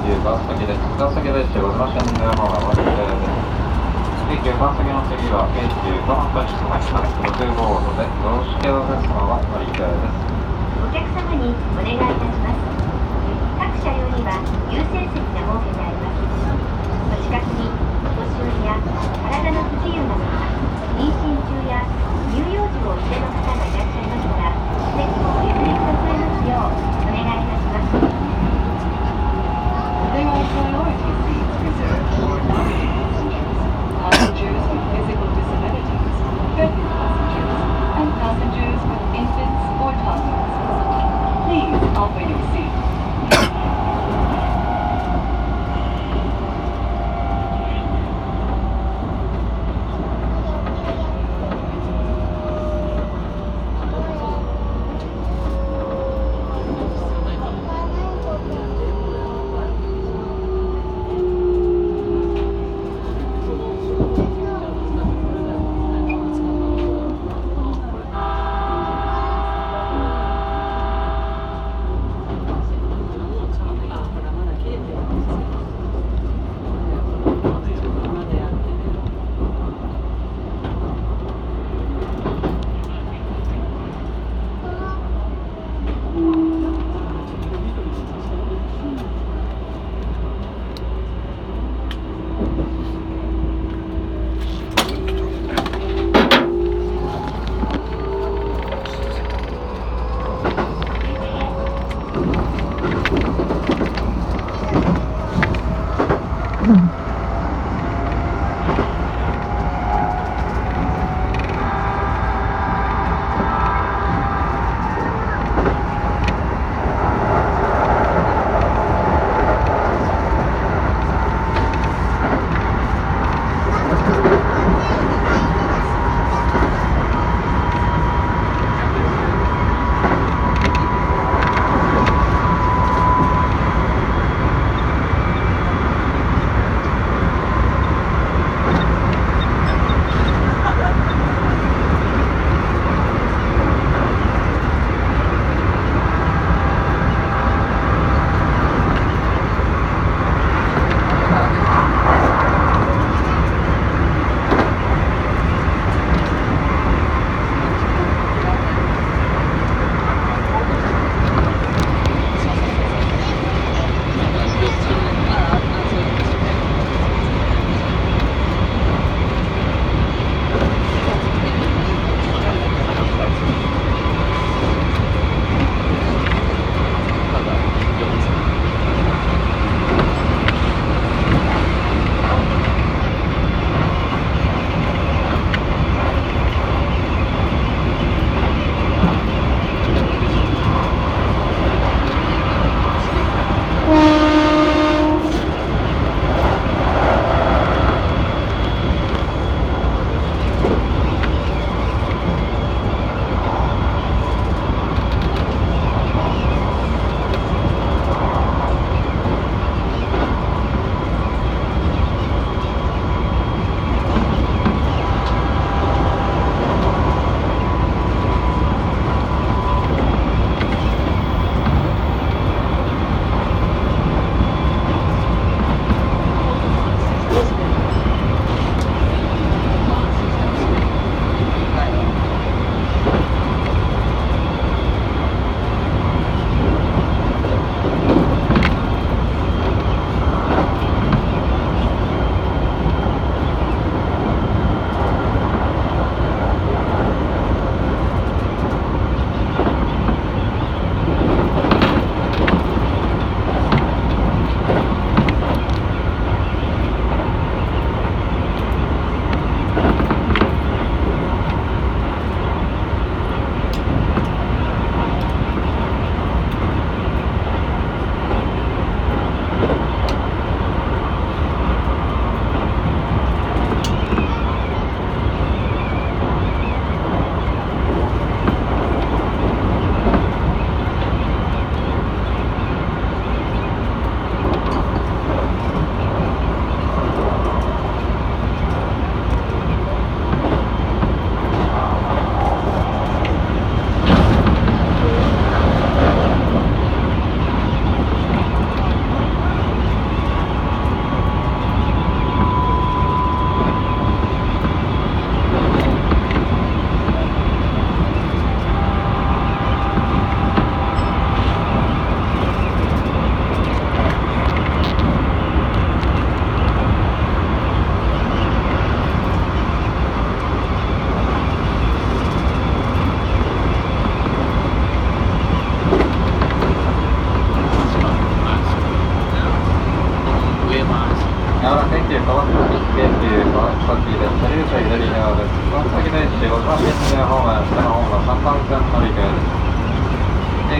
番席です。座席列車ございませんで、まもなくです。9番席の次は95番としてまいります。6号路で、常識お客様は乗り換えです。お客様にお願いいたします。各車両には優先席が設けてあります。お近くにお年寄りや体の不自由な方、妊娠中や乳幼児をお連れの方がいらっしゃいましたら、席をお譲りくださいますようお願いいたします。There are priority seats reserved for non-passengers, passengers with physical disabilities, pregnant passengers, and passengers with infants or toddlers. Please offer your seat. お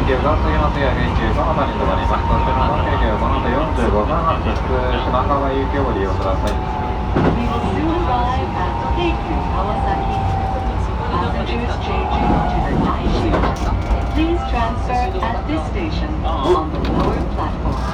急が次の次は京急蒲田に停まります。そしてこの京急この後45分発品川行きをご利用ください。 We will soon arrive at Keikyu Kawasaki. Passengers changing to the night shift. Please transfer at this station on the lower platform.